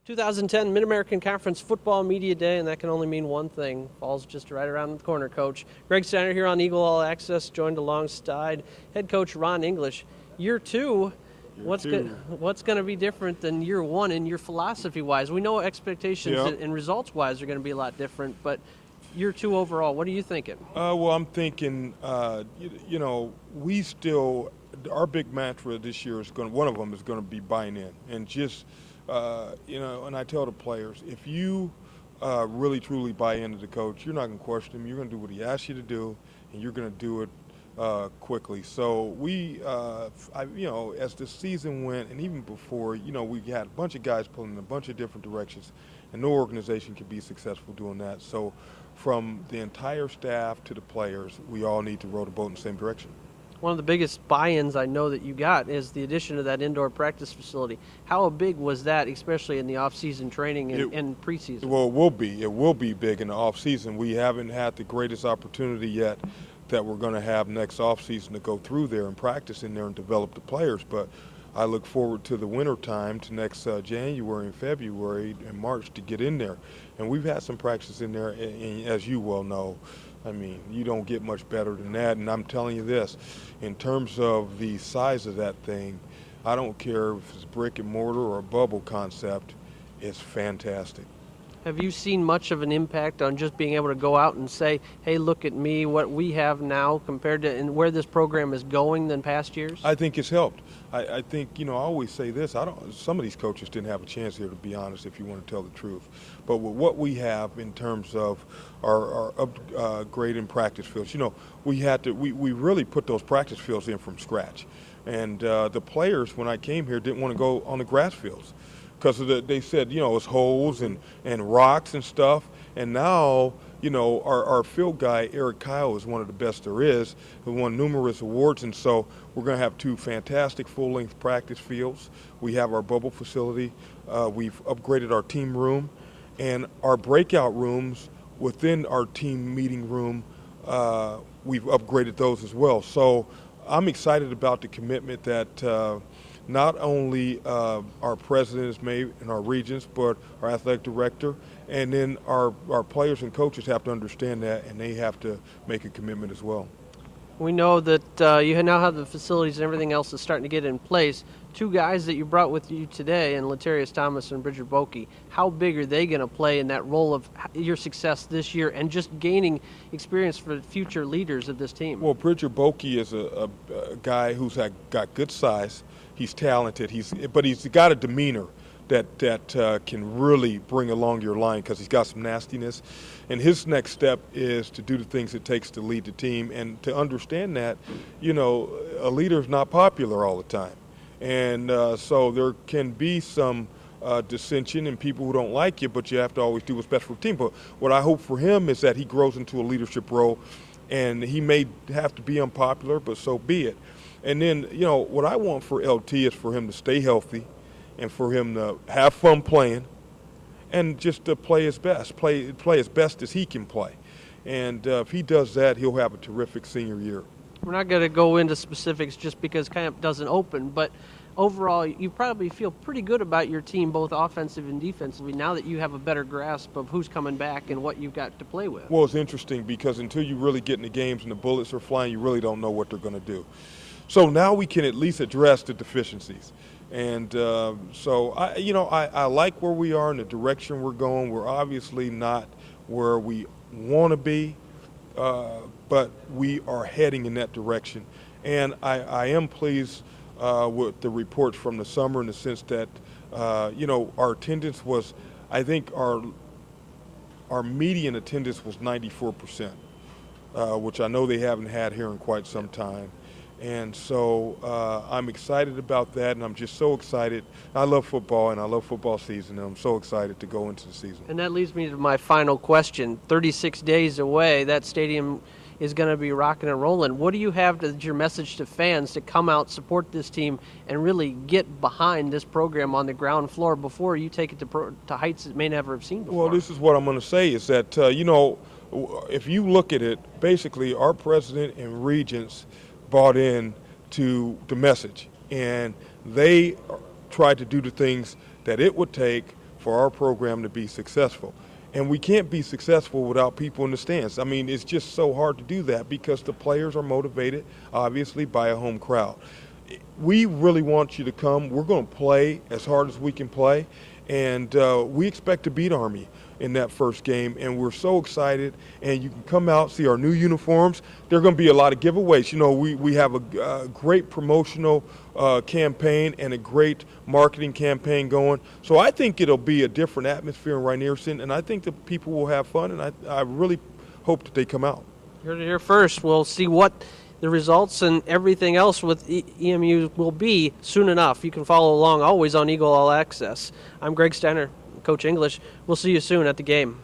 2010 Mid-American Conference Football Media Day, and that can only mean one thing. Fall's just right around the corner, Coach. Greg Steiner here on Eagle All Access, joined alongside head coach Ron English. Year two, what's going to be different than year one in your philosophy-wise? We know expectations and results-wise are going to be a lot different, but year two overall, what are you thinking? Well, I'm thinking, we still, our big mantra this year is one of them is going to be buying in. And just, and I tell the players, if you really truly buy into the coach, you're not going to question him. You're going to do what he asks you to do, and you're going to do it quickly. So we, as the season went, and even before, we had a bunch of guys pulling in a bunch of different directions, and no organization can be successful doing that. So from the entire staff to the players, we all need to row the boat in the same direction. One of the biggest buy-ins I know that you got is the addition of that indoor practice facility. How big was that, especially in the off-season training and preseason? Well, it will be. It will be big in the off-season. We haven't had the greatest opportunity yet that we're going to have next off-season to go through there and practice in there and develop the players. But I look forward to the winter time, to next January and February and March to get in there. And we've had some practice in there, and as you well know, I mean, you don't get much better than that. And I'm telling you this, in terms of the size of that thing, I don't care if it's brick and mortar or a bubble concept, it's fantastic. Have you seen much of an impact on just being able to go out and say, hey, look at me, what we have now compared to and where this program is going than past years? I think it's helped. I think, I always say this, some of these coaches didn't have a chance here, to be honest, if you want to tell the truth. But with what we have in terms of our upgrading practice fields, we really put those practice fields in from scratch. And the players, when I came here, didn't want to go on the grass fields, because they said, it's holes and rocks and stuff. And now, our field guy, Eric Kyle, is one of the best there is, who won numerous awards. And so we're going to have two fantastic full-length practice fields. We have our bubble facility. We've upgraded our team room. And our breakout rooms within our team meeting room, we've upgraded those as well. So I'm excited about the commitment that not only our president has made in our regions, but our athletic director, and then our players and coaches have to understand that, and they have to make a commitment as well. We know that you now have the facilities and everything else is starting to get in place. Two guys that you brought with you today, and Latarius Thomas and Bridger Bokey, how big are they going to play in that role of your success this year and just gaining experience for future leaders of this team? Well, Bridger Bokey is a guy who's got good size. He's talented, but he's got a demeanor that can really bring along your line, because he's got some nastiness. And his next step is to do the things it takes to lead the team, and to understand that, a leader is not popular all the time. And so there can be some dissension and people who don't like you, but you have to always do what's best for the team. But what I hope for him is that he grows into a leadership role, and he may have to be unpopular, but so be it. And then, what I want for LT is for him to stay healthy and for him to have fun playing and just to play his best, play as best as he can play. And if he does that, he'll have a terrific senior year. We're not going to go into specifics just because camp doesn't open, but overall, you probably feel pretty good about your team, both offensive and defensively, now that you have a better grasp of who's coming back and what you've got to play with. Well, it's interesting because until you really get in the games and the bullets are flying, you really don't know what they're going to do. So now we can at least address the deficiencies. And so I like where we are and the direction we're going. We're obviously not where we want to be, but we are heading in that direction. And I am pleased with the reports from the summer, in the sense that, our attendance was, I think our median attendance was 94%, which I know they haven't had here in quite some time. And so I'm excited about that, and I'm just so excited. I love football, and I love football season, and I'm so excited to go into the season. And that leads me to my final question. 36 days away, that stadium is going to be rocking and rolling. What do you have as your message to fans to come out, support this team, and really get behind this program on the ground floor before you take it to heights it may never have seen before? Well, this is what I'm going to say is that, if you look at it, basically our president and regents bought in to the message, and they tried to do the things that it would take for our program to be successful. And we can't be successful without people in the stands. I mean, it's just so hard to do that because the players are motivated, obviously, by a home crowd. We really want you to come. We're going to play as hard as we can play, and we expect to beat Army in that first game, and we're so excited. And you can come out, see our new uniforms. There are going to be a lot of giveaways. You know, we have a great promotional campaign and a great marketing campaign going. So I think it'll be a different atmosphere in Rynearson, and I think the people will have fun, and I really hope that they come out. You're here first. We'll see what the results and everything else with EMU will be soon enough. You can follow along always on Eagle All Access. I'm Greg Steiner, Coach English. We'll see you soon at the game.